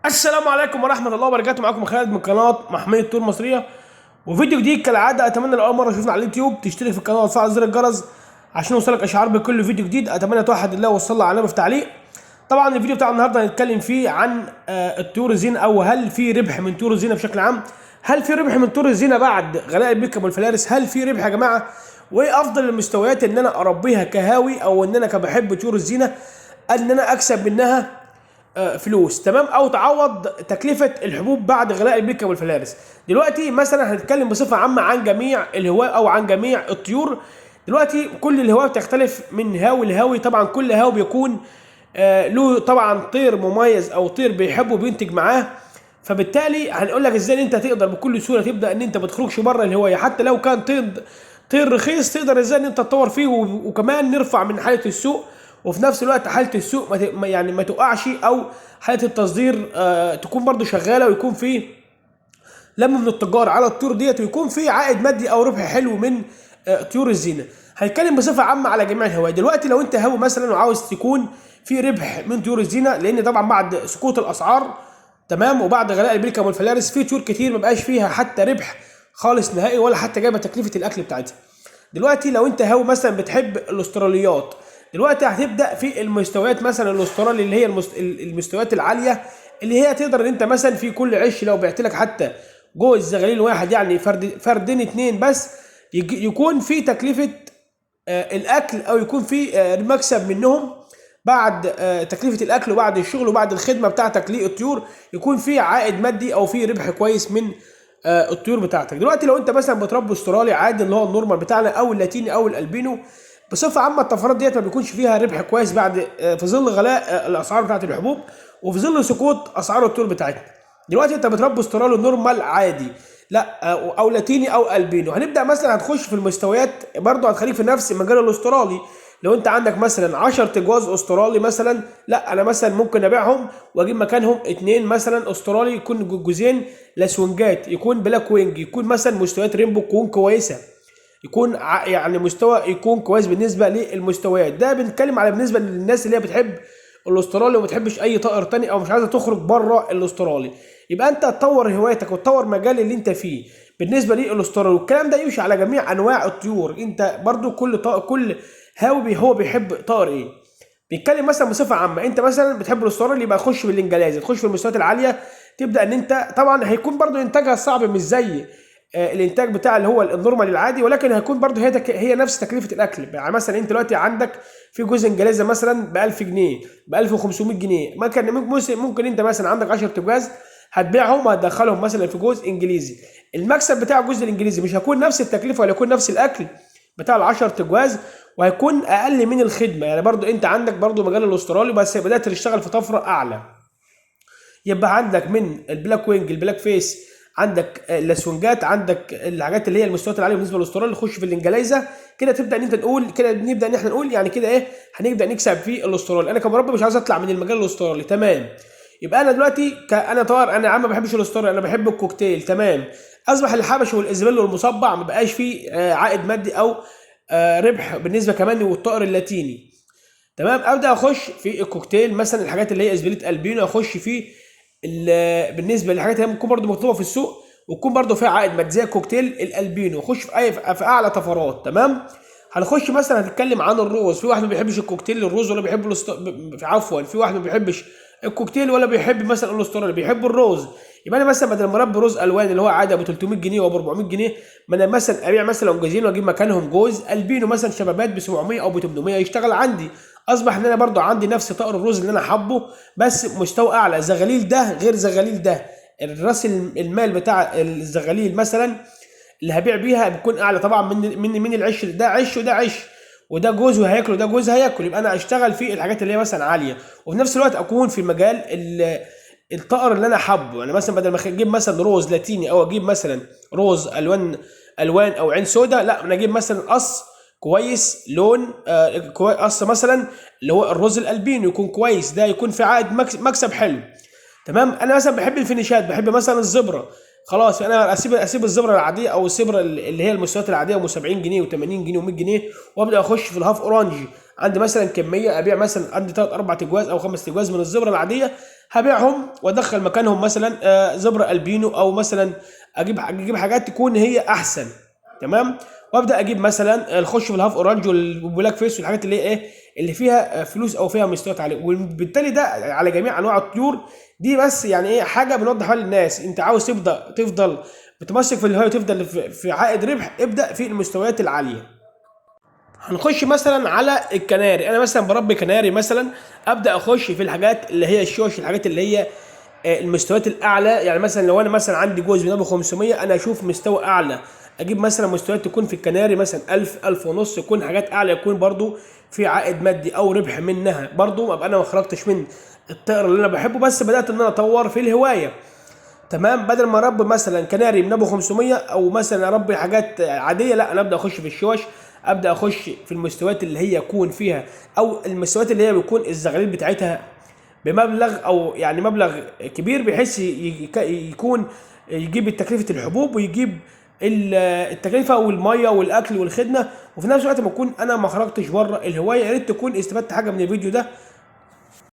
السلام عليكم ورحمة الله وبركاته. معاكم خالد من قناة محمية طيور مصرية، وفيديو جديد كالعادة. أتمنى لو أول مرة تشوفنا على اليوتيوب تشترك في القناة وتفعل زر الجرس عشان يوصلك إشعار بكل فيديو جديد. أتمنى توحد الله وتصلي على النبي في تعليق. طبعا الفيديو بتاع النهارده هنتكلم فيه عن الطيور الزينة، أو هل في ربح من طيور الزينة بشكل عام؟ هل في ربح من طيور الزينة بعد غلاء البيكم والفلارس؟ هل في ربح يا جماعة؟ وإيه أفضل المستويات إن أنا أربيها كهاوي، أو إن أنا كبحب طيور الزينة إن أنا أكسب منها فلوس، تمام، او تعوض تكلفه الحبوب بعد غلاء البيكم والفلارس. دلوقتي مثلا هنتكلم بصفه عامه عن جميع الهواة او عن جميع الطيور. دلوقتي كل الهواة بتختلف من هاوي لهاوي. طبعا كل هاوي بيكون له طبعا طير مميز او طير بيحبه بينتج معاه. فبالتالي هنقول لك ازاي انت تقدر بكل سهوله تبدا ان انت ما تخرجش بره الهوايه، حتى لو كان طير رخيص تقدر ازاي ان انت تطور فيه، وكمان نرفع من حاله السوق، وفي نفس الوقت حاله السوق يعني ما تقعش، او حاله التصدير تكون برضو شغاله، ويكون في لم من التجار على الطيور ديت، ويكون في عائد مادي او ربح حلو من طيور الزينه. هنتكلم بصفه عامه على جميع الهوايات. دلوقتي لو انت هاوي مثلا وعاوز تكون في ربح من طيور الزينه، لان طبعا بعد سقوط الاسعار، تمام، وبعد غلاء البيكم والفلارس، في طيور كتير ما بقاش فيها حتى ربح خالص نهائي، ولا حتى جايبه تكلفه الاكل بتاعتها. دلوقتي لو انت هاوي مثلا بتحب الاستراليات، دلوقتي هتبدا في المستويات مثلا الاسترالي اللي هي المستويات العاليه، اللي هي تقدر ان انت مثلا في كل عش لو بعت لك حتى جوز زغليل واحد، يعني فردين اتنين بس، يكون في تكلفه الاكل، او يكون في مكسب منهم بعد تكلفه الاكل وبعد الشغل وبعد الخدمه بتاعتك للطيور، يكون في عائد مادي او في ربح كويس من الطيور بتاعتك. دلوقتي لو انت مثلا بتربي استرالي عادي اللي هو النورمال بتاعنا، او اللاتيني او الالبينو، بصفه عامه الطفرات ديت ما بيكونش فيها ربح كويس بعد في ظل غلاء الاسعار بتاعت الحبوب، وفي ظل سقوط اسعار الطيور بتاعتنا. دلوقتي انت بتربي استرالي نورمال عادي، لا او لاتيني او البينو، هنبدا مثلا هتخش في المستويات برضه هتخليك في نفس مجال الاسترالي. لو انت عندك مثلا 10 تجواز استرالي مثلا، لا انا مثلا ممكن ابيعهم واجيب مكانهم اتنين مثلا استرالي، يكون جوزين لاسونجات، يكون بلاك وينج، يكون مثلا مستويات رينبو تكون كويسه، يكون يعني مستوى يكون كويس بالنسبه للمستويات. ده بنتكلم على بالنسبه للناس اللي هي بتحب الاسترالي وما بتحبش اي طائر تاني، او مش عايزه تخرج بره الاسترالي. يبقى انت تطور هوايتك وتطور مجال اللي انت فيه بالنسبه للاسترالي، والكلام ده يمشي على جميع انواع الطيور. انت برضو كل هاوي هو بيحب طائر ايه. بيتكلم مثلا بصفه عامه، انت مثلا بتحب الاسترالي يبقى خش في الانجليزي، تخش في المستويات العاليه، تبدا ان انت طبعا هيكون برضو انتاجها صعب، مش زي الانتاج بتاع اللي هو النورمال العادي، ولكن هيكون برضه هي نفس تكلفه الاكل. يعني مثلا انت دلوقتي عندك في جزء انجليزي مثلا ب 1000 جنيه، ب 1500 جنيه، ممكن انت مثلا عندك 10 تجواز هتبيعهم وهتدخلهم مثلا في جزء انجليزي. المكسب بتاع الجزء الانجليزي مش هيكون نفس التكلفه، ولا يكون نفس الاكل بتاع ال 10 تجواز، وهيكون اقل من الخدمه. يعني برضه انت عندك برضه مجال الاسترالي، بس بدات تشتغل في طفره اعلى. يبقى عندك من البلاك وينج، البلاك فيس، عندك الاسفنجات، عندك الحاجات اللي هي المستويات العاليه بالنسبه للاسترالي. نخش في الانجليزه كده، تبدا ان انت نقول كده، نبدا ان احنا نقول يعني كده ايه، هنبدا نكسب في الاسترالي. انا كمربي مش عايز اطلع من المجال الاسترالي، تمام. يبقى انا دلوقتي انا طار، انا يا عم ما بحبش الاسترالي، انا بحب الكوكتيل، تمام. اصبح الحبش والازبيل والمصبع ما بقاش فيه عائد مادي او ربح بالنسبه كمان، والطائر اللاتيني، تمام. ابدا اخش في الكوكتيل مثلا، الحاجات اللي هي اسبليت البينو، اخش في بالنسبه للحاجات اللي ممكن برضه مطلوبه في السوق، وتكون برضه فيها عائد مادي زي الكوكتيل الالبينو، خش في اعلى طفرات، تمام. هنخش مثلا هنتكلم عن الروز. في واحد ما بيحبش الكوكتيل الروز، ولا بيحب عفوا، في واحد ما بيحبش الكوكتيل ولا بيحب مثلا الاسترالي، بيحب الروز. يبقى انا مثلا بدل ما اربي روز الوان اللي هو عادي ابو 300 جنيه وابو 400 جنيه، ما انا مثلا ابيع مثلا جوزين واجيب مكانهم جوز البينو مثلا شبابات ب 700 او ب 800 يشتغل عندي. اصبح ان انا برضو عندي نفس طائر الروز اللي انا حابه، بس مستوى اعلى. زغاليل ده غير زغاليل ده، الراس المال بتاع الزغاليل مثلا اللي هبيع بيها بيكون اعلى طبعا من العش. ده عش وده عش، وده جوز وهياكل وده جوز هياكل. يبقى انا اشتغل في الحاجات اللي هي مثلا عاليه، وفي نفس الوقت اكون في مجال الطائر اللي انا حابه. يعني مثلا بدل ما اجيب مثلا روز لاتيني، او اجيب مثلا روز الوان او عين سودا، لا انا اجيب مثلا قص كويس لون قص مثلا اللي هو الروز الالبينو يكون كويس، ده يكون في عائد مكسب حلو، تمام. انا مثلا بحب الفينيشات، بحب مثلا الزبره، خلاص انا اسيب الزبره العاديه او السبره اللي هي المستويات العاديه ام 70 جنيه و80 جنيه و100 جنيه، وابدا اخش في الهاف اورانج. عندي مثلا كميه ابيع، مثلا عندي 3 4 تجواز او 5 تجواز من الزبره العاديه، هبيعهم وادخل مكانهم مثلا زبره البينو، او مثلا اجيب حاجات تكون هي احسن. تمام. وابدا اجيب مثلا الخش في الهاف اورانج والبلاك فيس والحاجات اللي هي ايه، اللي فيها فلوس او فيها مستويات عاليه، وبالتالي ده على جميع انواع الطيور دي. بس يعني ايه، حاجه بنوضحها للناس. انت عاوز تفضل متمسك في الهوايه وتفضل في عائد ربح، ابدا في المستويات العاليه. هنخش مثلا على الكناري. انا مثلا بربي كناري مثلا، ابدا اخش في الحاجات اللي هي الشوش، الحاجات اللي هي المستويات الاعلى. يعني مثلا لو انا مثلا عندي جوز من ابو 500، انا اشوف مستوى اعلى، اجيب مثلا مستويات تكون في الكناري مثلا 1000 1000 ونص، يكون حاجات اعلى، يكون برضو في عائد مادي او ربح منها. برضو ابقى انا ما خرجتش من الطائر اللي انا بحبه، بس بدات ان انا اطور في الهوايه. تمام. بدل ما اربي مثلا كناري من ابو 500 او مثلا اربي حاجات عاديه، لا انا ابدا اخش في الشوش، ابدا اخش في المستويات اللي هي يكون فيها، او المستويات اللي هي بيكون الزغاليل بتاعتها بمبلغ، او يعني مبلغ كبير، بحيث يكون يجيب تكلفه الحبوب، ويجيب التكلفه والميه والاكل والخدمه، وفي نفس الوقت ما اكون انا ما خرجتش بره الهوايه. يا ريت تكون استفدت حاجه من الفيديو ده.